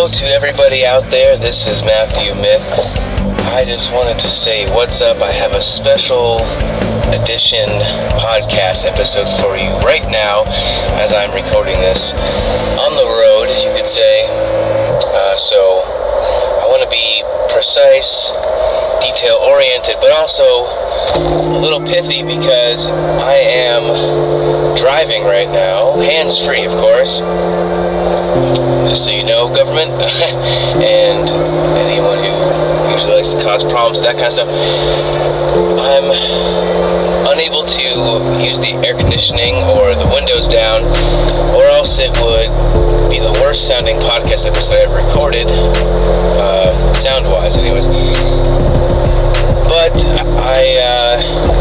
Hello to everybody out there. This is Matthew Myth. I just wanted to say what's up. I have a special edition podcast episode for you right now as I'm recording this on the road, you could say. So I want to be precise, detail-oriented, but also a little pithy because I am driving right now, hands-free, of course. Just so you know, government and anyone who usually likes to cause problems, that kind of stuff. I'm unable to use the air conditioning or the windows down, or else it would be the worst sounding podcast episode I ever recorded, sound-wise anyways. But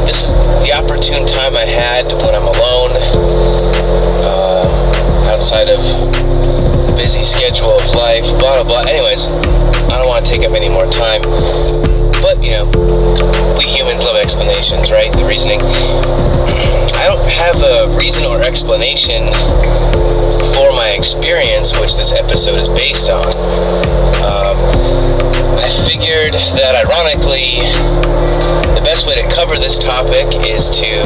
this is the opportune time I had when I'm alone, outside of the busy schedule of life, blah, blah, blah. Anyways, I don't want to take up any more time. But, you know, we humans love explanations, right? The reasoning. I don't have a reason or explanation for my experience, which this episode is based on. I figured that, ironically, the best way to cover this topic is to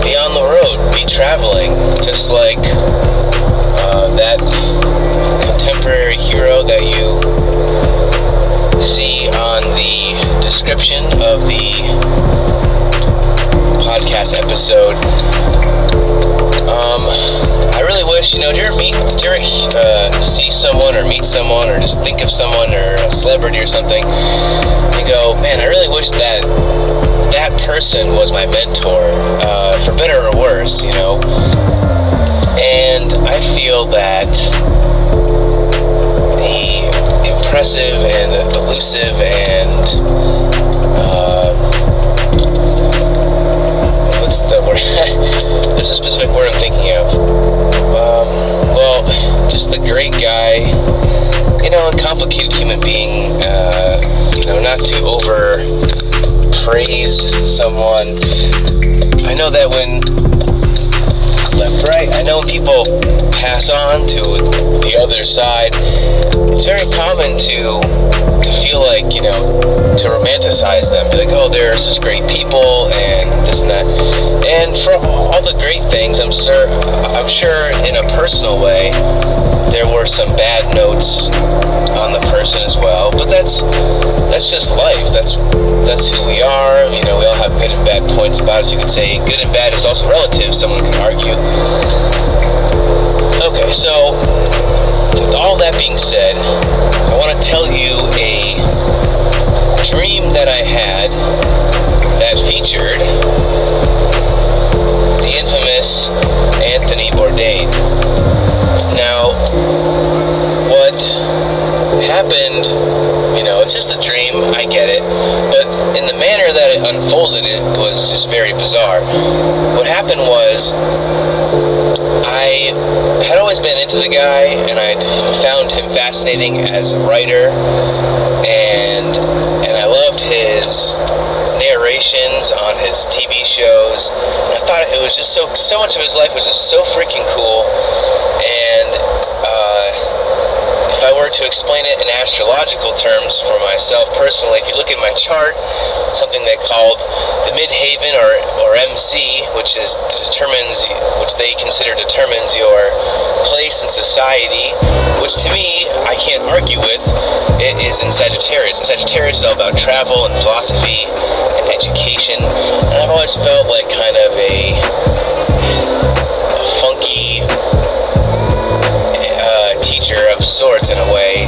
be on the road, be traveling, just like that contemporary hero that you see on the description of the podcast episode. I really wish, do you ever see someone or meet someone or just think of someone or a celebrity or something, you go, man, I really wish that person was my mentor, for better or worse, and I feel that the impressive and elusive and what's the word? There's a specific word I'm thinking of. Just the great guy, a complicated human being, not to over praise someone. I know that when right, I know when people pass on to the other side, it's very common to feel like, to romanticize them, be like, oh, they're such great people and this and that. And for all the great things, I'm sure in a personal way, there were some bad notes on the person as well. But that's just life. That's who we are. We all have good and bad points about us. You could say good and bad is also relative. Someone can argue. Okay, so with all that being said, I want to tell you a dream that I had that featured the infamous Anthony Bourdain. Now, what happened, it's just a dream, I get it, but in the manner that it unfolded, it was just very bizarre. What happened was, I had always been into the guy, and I'd found him fascinating as a writer, and I loved his narrations on his TV shows. And I thought it was just so much of his life was just so freaking cool. And if I were to explain it in astrological terms for myself personally, if you look at my chart, something they called the midhaven or MC, which they consider determines your place in society, which to me, I can't argue with, it is in Sagittarius. And Sagittarius is all about travel and philosophy and education, and I've always felt like kind of a funky teacher of sorts in a way,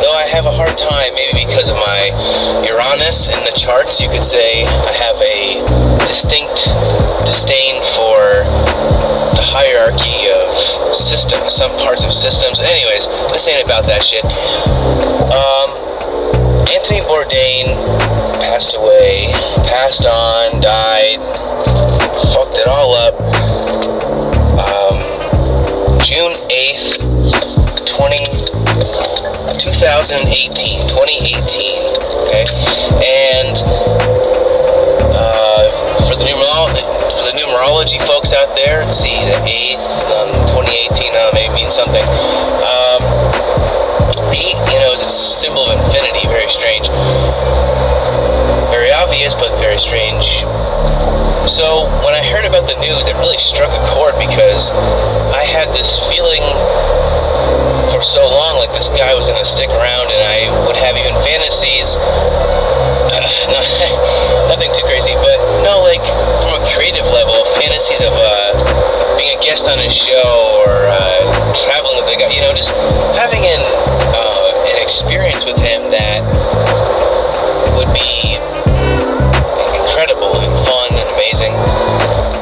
though I have a hard time, maybe because of my Uranus in the charts, you could say I have a distinct disdain for the hierarchy of systems, some parts of systems. Anyways, this ain't about that shit. Anthony Bourdain passed away, passed on, died, fucked it all up. June 8th, 2018, okay? And for the numerology folks out there, let's see, the 8th, 2018, maybe means something. guy was gonna stick around, and I would have even fantasies. Nothing too crazy, but no, like from a creative level, fantasies of being a guest on his show or traveling with the guy. You know, just having an experience with him that would be incredible and fun and amazing.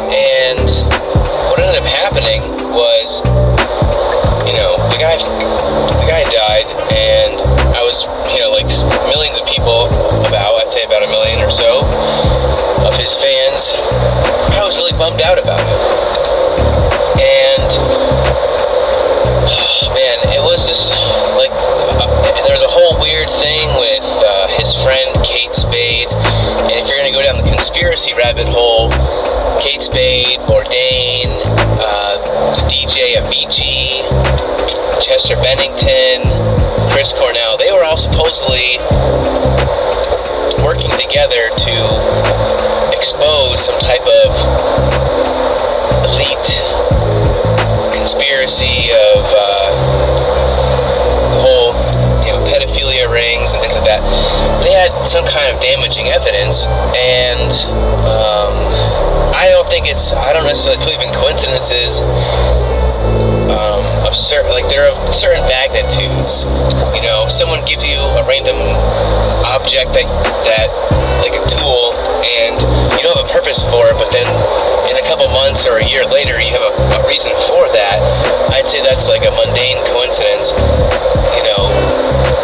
And what ended up happening was, you know, the guy died, and I was, you know, like millions of people, I'd say about 1 million or so of his fans. I was really bummed out about it. And man, it was just like there's a whole weird thing with his friend Kate Spade. And if you're gonna go down the conspiracy rabbit hole, Kate Spade, Bourdain, the DJ Avicii, Chester Bennington, Chris Cornell, they were all supposedly working together to expose some type of elite conspiracy of the whole, you know, pedophilia rings and things like that. They had some kind of damaging evidence, and I don't necessarily believe in coincidences of certain, like they're of certain magnitudes. You know, someone gives you a random object that like a tool, and you don't have a purpose for it, but then in a couple months or a year later you have a reason for that. I'd say that's like a mundane coincidence. You know,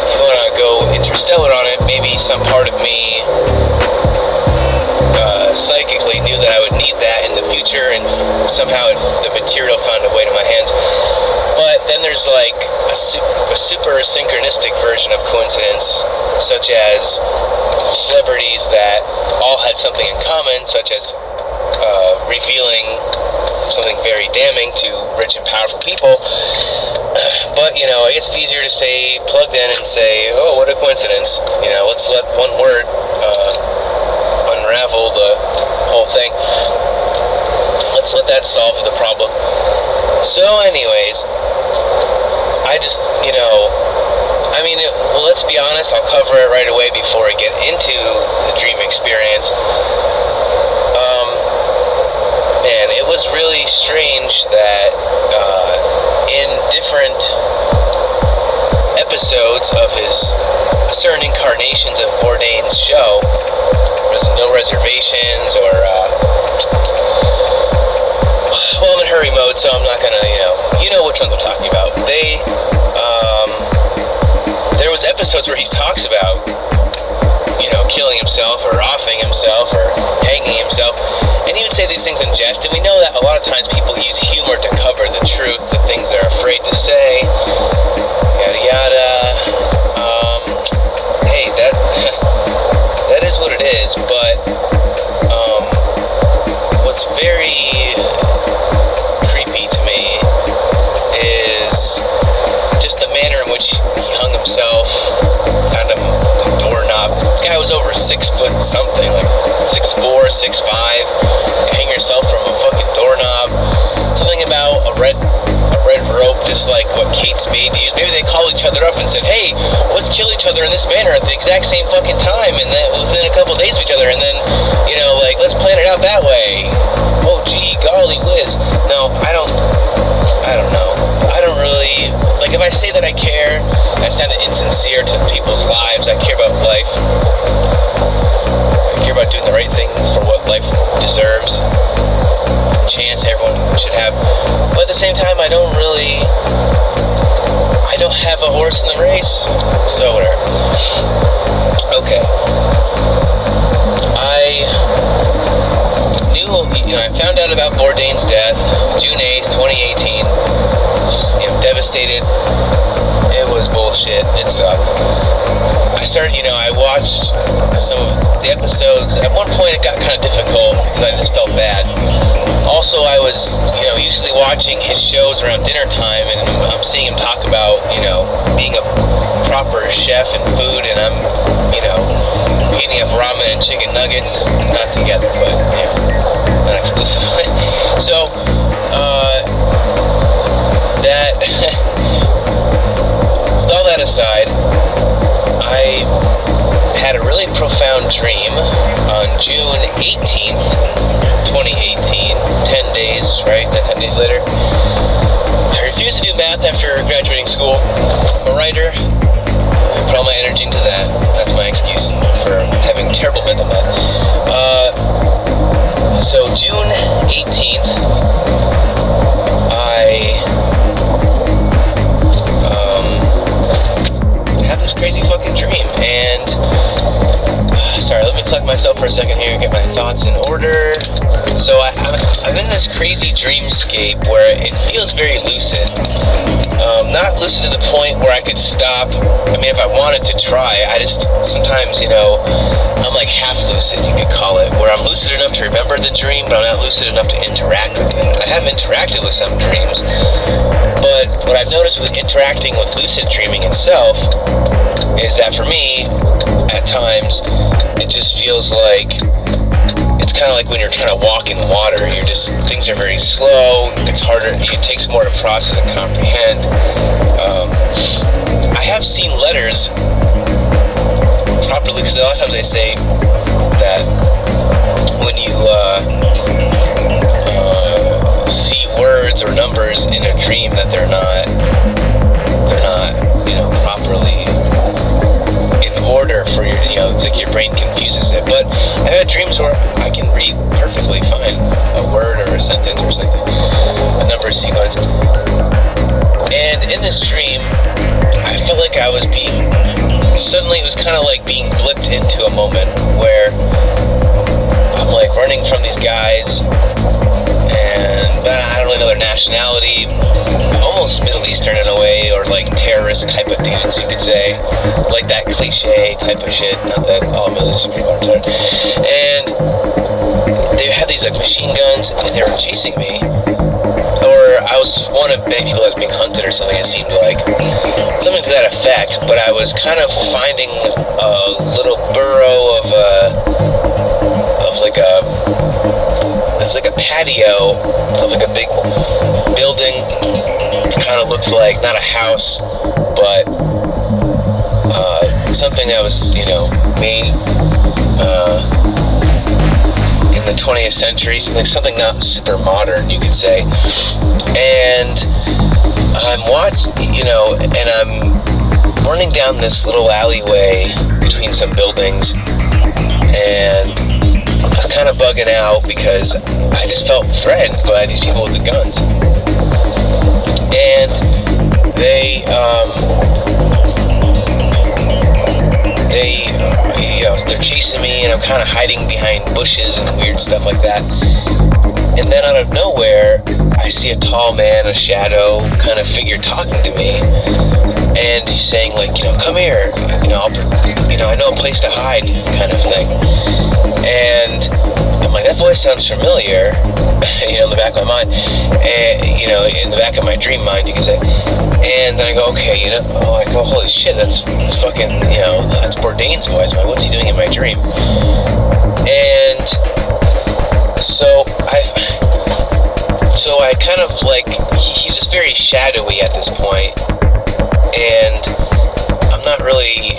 if you want to go interstellar on it, maybe some part of me psychically knew that I would need that in the future, and somehow the material found a way to my hands. But then there's like a super synchronistic version of coincidence, such as celebrities that all had something in common, such as revealing something very damning to rich and powerful people. But, you know, it's easier to stay plugged in and say, oh, what a coincidence. You know, let's let one word unravel the whole thing. Let's let that solve the problem. So anyways, I just, you know, I mean, well, let's be honest, I'll cover it right away before I get into the dream experience. Man, it was really strange that in different episodes of his certain incarnations of Bourdain's show, there's no reservations, or well, I'm in hurry mode, so I'm not gonna, you know which ones I'm talking about. There was episodes where he talks about, you know, killing himself or offing himself or hanging himself, and he would say these things in jest, and we know that a lot of times people use humor to cover the truth, the things they're afraid to say, yada yada. Hey, that is what it is, but what's very creepy to me is just the manner in which he hung himself, found a doorknob. The guy was over 6 foot something, like 6'4", 6'5". Hang yourself from a fucking doorknob. Something about a red rope, just like what Kate Spade used. Maybe they called each other up and said, hey, let's kill each other in this manner at the exact same fucking time, and then within a couple days of each other, and then, you know, like, let's plan it out that way. Oh gee, golly whiz. No, I don't know. I don't really, like, if I say that I care, I sound insincere to people's lives. I care about life. I care about doing the right thing for what life deserves. Chance everyone should have. But at the same time, I don't have a horse in the race. So whatever. Okay. I found out about Bourdain's death June 8th, 2018. Just, devastated. It was bullshit. It sucked. I watched some of the episodes. At one point, it got kind of difficult because I just felt bad. Also, I was, usually watching his shows around dinner time, and I'm seeing him talk about, being a proper chef in food, and I'm, eating up ramen and chicken nuggets, not together, but, not exclusively. So, with all that June 18th, 2018, 10 days, right? 10 days later. I refused to do math after graduating school. I'm a writer. I put all my energy into that. That's my excuse for having terrible mental math. So June 18th, I had this crazy fucking dream, and sorry, let me collect myself for a second here and get my thoughts in order. So I'm in this crazy dreamscape where it feels very lucid. Not lucid to the point where I could stop. I mean, if I wanted to try, I just sometimes, I'm like half lucid, you could call it, where I'm lucid enough to remember the dream, but I'm not lucid enough to interact with it. I have interacted with some dreams, but what I've noticed with interacting with lucid dreaming itself is that for me, at times, it just feels like it's kind of like when you're trying to walk in water. Things are very slow. It's harder. It takes more to process and comprehend. I have seen letters properly, because a lot of times they say that when you see words or numbers in a dream, that they're not properly in order for your, it's like your brain confuses it. But I've had dreams where I can read perfectly fine a word or a sentence or something, a number sequence. And in this dream, I felt like I was suddenly it was kind of like being blipped into a moment where I'm like running from these guys, and I don't really know their nationality, almost Middle Eastern in a way, or like terrorist type of dudes, you could say, like that cliche type of shit. Not that all Middle Eastern people are terrorists. And they had these like machine guns, and they were chasing me, or I was one of many people that was being hunted or something. It seemed like something to that effect. But I was kind of finding a little burrow of it's like a patio of like a big building. Kind of looks like not a house, but something that was made in the 20th century, something not super modern, you could say. And I'm and I'm running down this little alleyway between some buildings, and I was kind of bugging out because I just felt threatened by these people with the guns. And they're chasing me, and I'm kind of hiding behind bushes and weird stuff like that. And then out of nowhere, I see a tall man, a shadow kind of figure talking to me, and he's saying like, come here, I know a place to hide, kind of thing. And I'm like, that voice sounds familiar, in the back of my mind, and in the back of my dream mind, you could say. And then I go, okay, I go, holy shit, that's fucking, that's Bourdain's voice. I'm like, what's he doing in my dream? And so I kind of like, he's just very shadowy at this point, and I'm not really,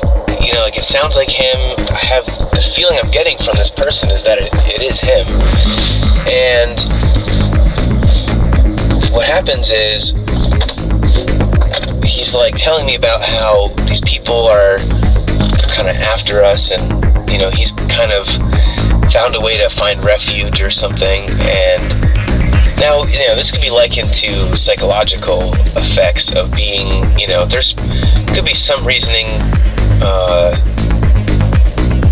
it sounds like him. I have the feeling I'm getting from this person is that it is him. And what happens is he's like telling me about how these people they're kind of after us, and he's kind of found a way to find refuge or something. And now, this could be likened to psychological effects of being, there's could be some reasoning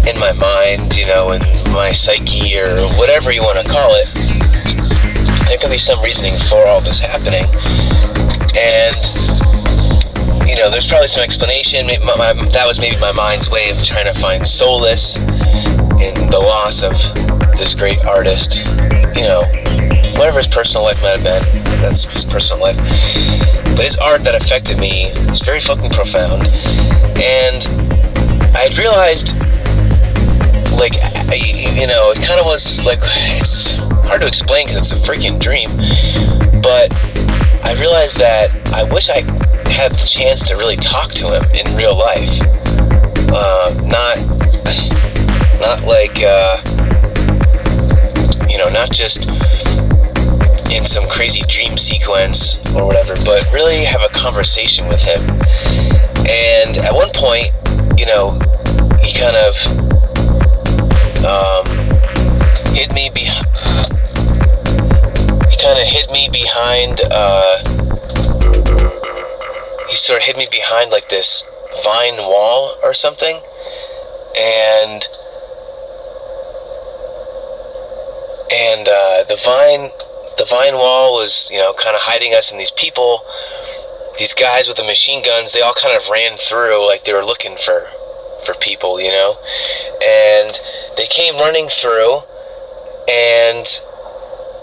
in my mind, in my psyche, or whatever you want to call it. There could be some reasoning for all this happening. And, there's probably some explanation. That was maybe my mind's way of trying to find solace in the loss of this great artist. Whatever his personal life might have been, that's his personal life. But his art that affected me was very fucking profound. And I had realized, like, it kind of was like, it's hard to explain because it's a freaking dream. But I realized that I wish I had the chance to really talk to him in real life. Not like, not just in some crazy dream sequence or whatever, but really have a conversation with him. And at one point, he kind of hid me behind. He kind of hid me behind. He sort of hid me behind like this vine wall or something, and the vine wall was, kind of hiding us, and these people, these guys with the machine guns, they all kind of ran through like they were looking for people, and they came running through, and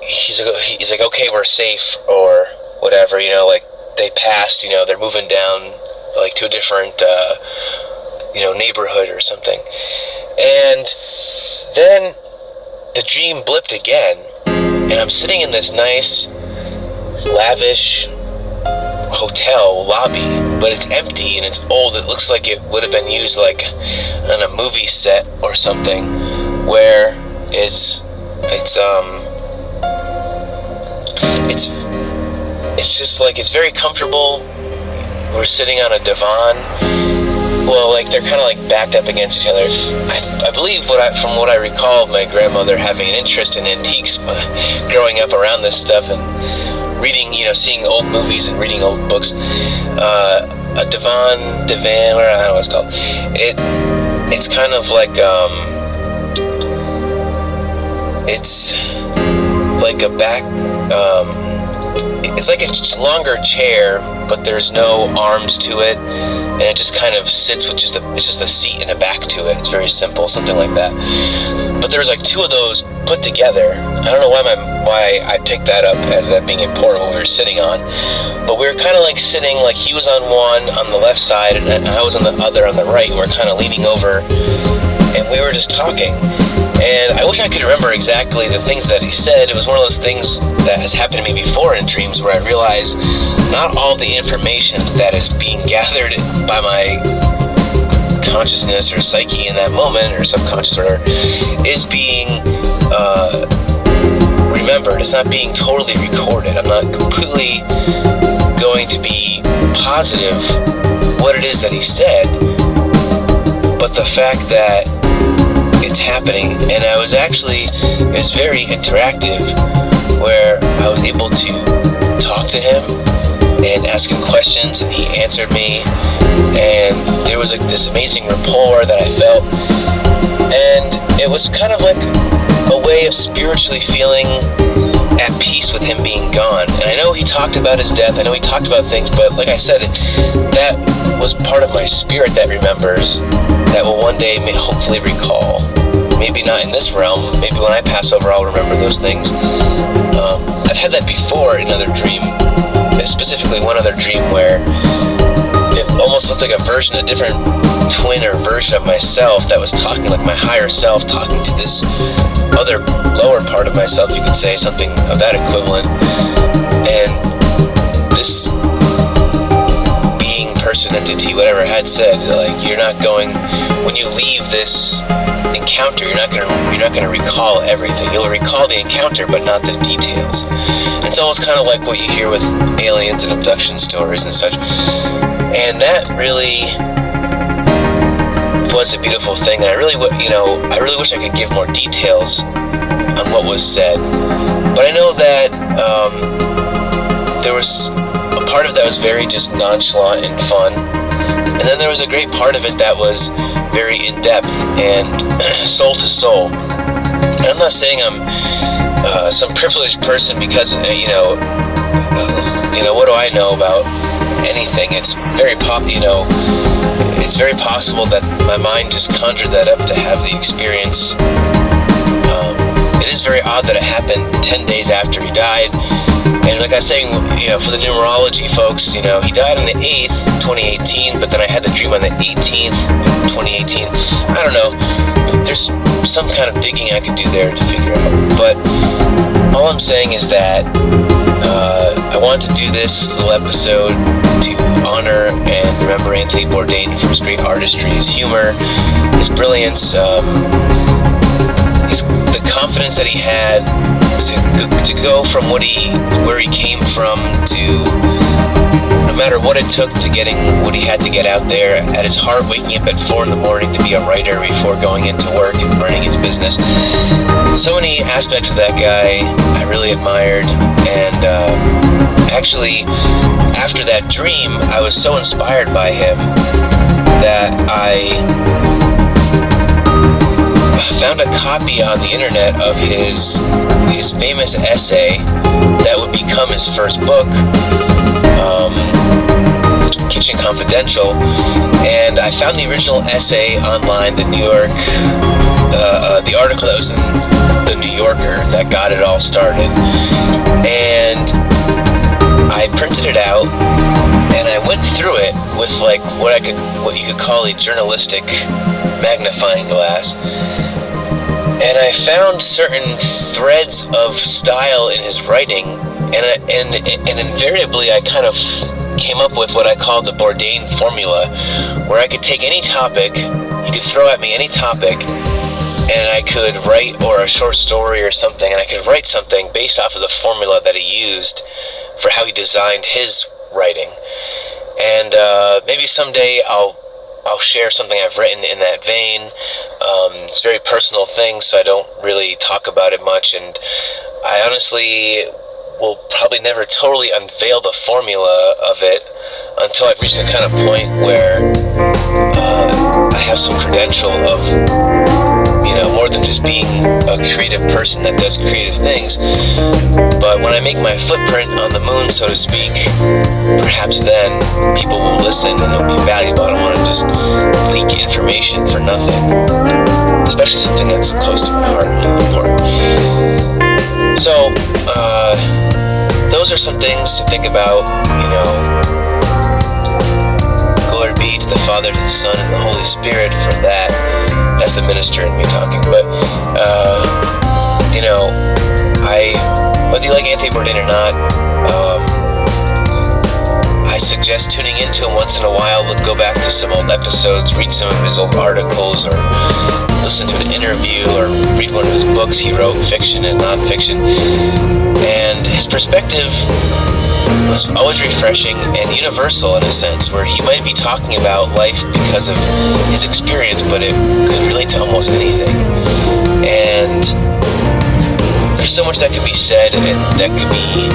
he's like, okay, we're safe, or whatever, like they passed, they're moving down like to a different, neighborhood or something. And then the dream blipped again, and I'm sitting in this nice, lavish hotel lobby, but it's empty and it's old. It looks like it would have been used like on a movie set or something, where it's just like, it's very comfortable. We're sitting on a divan. Well, like they're kind of like backed up against each other. I believe from what I recall of my grandmother having an interest in antiques, growing up around this stuff and reading, seeing old movies and reading old books. A divan, whatever, I don't know what it's called. It's kind of like it's like a back. It's like a longer chair, but there's no arms to it, and it just kind of sits with it's just a seat and a back to it. It's very simple, something like that. But there's like two of those put together. I don't know why I picked that up as that being important, what we were sitting on. But we were kind of like sitting, like he was on one on the left side, and I was on the other on the right, and we're kind of leaning over, and we were just talking. And I wish I could remember exactly the things that he said. It was one of those things that has happened to me before in dreams, where I realize not all the information that is being gathered by my consciousness or psyche in that moment, or subconscious, or is being remembered. It's not being totally recorded. I'm not completely going to be positive what it is that he said, but the fact that it's happening. And it's very interactive, where I was able to talk to him and ask him questions, and he answered me, and there was like this amazing rapport that I felt, and it was kind of like a way of spiritually feeling at peace with him being gone. And I know he talked about his death, I know he talked about things, but like I said, that was part of my spirit that remembers, that will one day hopefully recall. Maybe not in this realm, maybe when I pass over I'll remember those things. I've had that before in another dream, specifically one other dream where it almost looked like a different twin or version of myself that was talking, like my higher self talking to this other lower part of myself, you could say, something of that equivalent. And this being, person, entity, whatever, had said, like, you're not going, when you leave this encounter, you're not gonna recall everything. You'll recall the encounter, but not the details. And it's almost kind of like what you hear with aliens and abduction stories and such. And that really was a beautiful thing. And I really wish I could give more details on what was said. But I know that there was a part of that was very just nonchalant and fun. And then there was a great part of it that was very in-depth and soul to soul. And I'm not saying I'm some privileged person because, what do I know about anything? It's very it's very possible that my mind just conjured that up to have the experience. It is very odd that it happened 10 days after he died. And like I was saying, for the numerology folks, he died on the 8th, 2018, but then I had the dream on the 18th, 2018. I don't know. There's some kind of digging I could do there to figure out. But all I'm saying is that I wanted to do this little episode to honor and remember Anthony Bourdain for his great artistry, his humor, his brilliance, the confidence that he had to go from where he came from to, no matter what it took to getting what he had to get out there. At his heart, waking up at 4 in the morning to be a writer before going into work and running his business. So many aspects of that guy I really admired, and actually, after that dream, I was so inspired by him that I found a copy on the internet of his famous essay that would become his first book, Kitchen Confidential, and I found the original essay online, the article that was in the New Yorker that got it all started, and I printed it out and I went through it with like what you could call a journalistic magnifying glass, and I found certain threads of style in his writing, and invariably I kind of came up with what I call the Bourdain formula, where I could take any topic, you could throw at me any topic, and I could write, or a short story or something, and I could write something based off of the formula that he used for how he designed his writing. And maybe someday I'll share something I've written in that vein. It's a very personal thing, so I don't really talk about it much, and I honestly will probably never totally unveil the formula of it until I've reached a kind of point where I have some credential of, more than just being a creative person that does creative things. But when I make my footprint on the moon, so to speak, perhaps then people will listen and it'll be valuable. I don't want to just leak information for nothing, especially something that's close to my heart and important. So, those are some things to think about, Glory be to the Father, to the Son, and the Holy Spirit for that. That's the minister in me talking. But, whether you like Anthony Bourdain or not, I suggest tuning into him once in a while. Go back to some old episodes, read some of his old articles, or listen to an interview, or read one of his books he wrote, fiction and nonfiction. And his perspective was always refreshing and universal in a sense, where he might be talking about life because of his experience, but it could relate to almost anything. And there's so much that could be said and that could be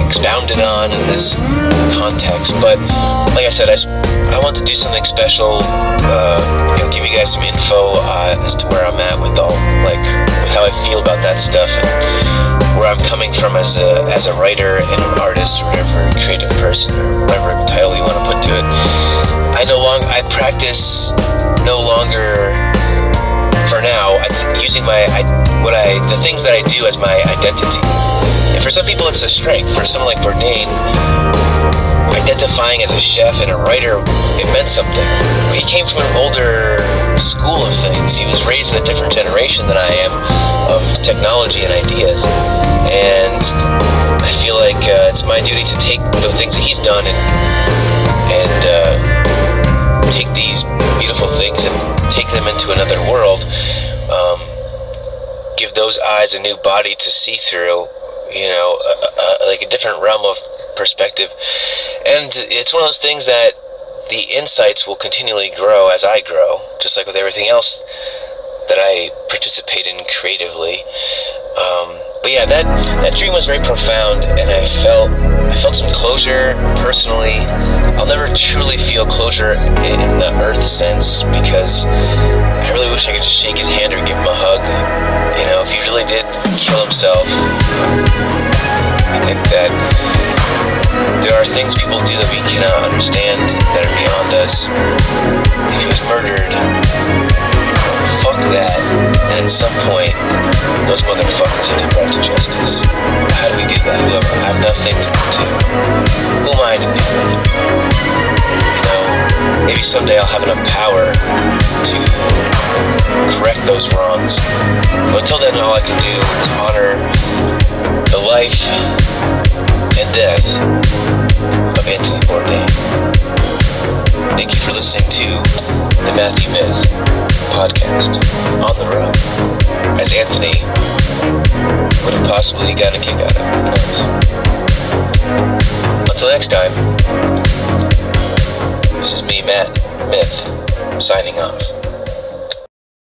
expounded on in this context. But like I said, I want to do something special, give you guys some info as to where I'm at with with how I feel about that stuff, and where I'm coming from as a writer and an artist, or whatever, creative person, or whatever title you want to put to it. I practice no longer, for now, using the things that I do as my identity. And for some people it's a strength. For someone like Bourdain, identifying as a chef and a writer, it meant something. He came from an older school of things. He was raised in a different generation than I am of technology and ideas. And I feel like it's my duty to take the things that he's done and take these beautiful things and take them into another world. Give those eyes a new body to see through, like a different realm of perspective. And it's one of those things that the insights will continually grow as I grow, just like with everything else that I participate in creatively. But yeah, that dream was very profound, and I felt some closure personally. I'll never truly feel closure in the earth sense, because I really wish I could just shake his hand or give him a hug. If he really did kill himself, I think that there are things people do that we cannot understand, that are beyond us. If he was murdered, fuck that. And at some point, those motherfuckers are brought to justice. How do we do that? Look, I have nothing to who am I to do that? Maybe someday I'll have enough power to correct those wrongs. But until then, all I can do is honor the life and death of Anthony Bourdain. Thank you for listening to the Matthew Myth podcast on the road, as Anthony would have possibly gotten a kick out of. Who knows? Until next time, this is me, Matt Myth, signing off.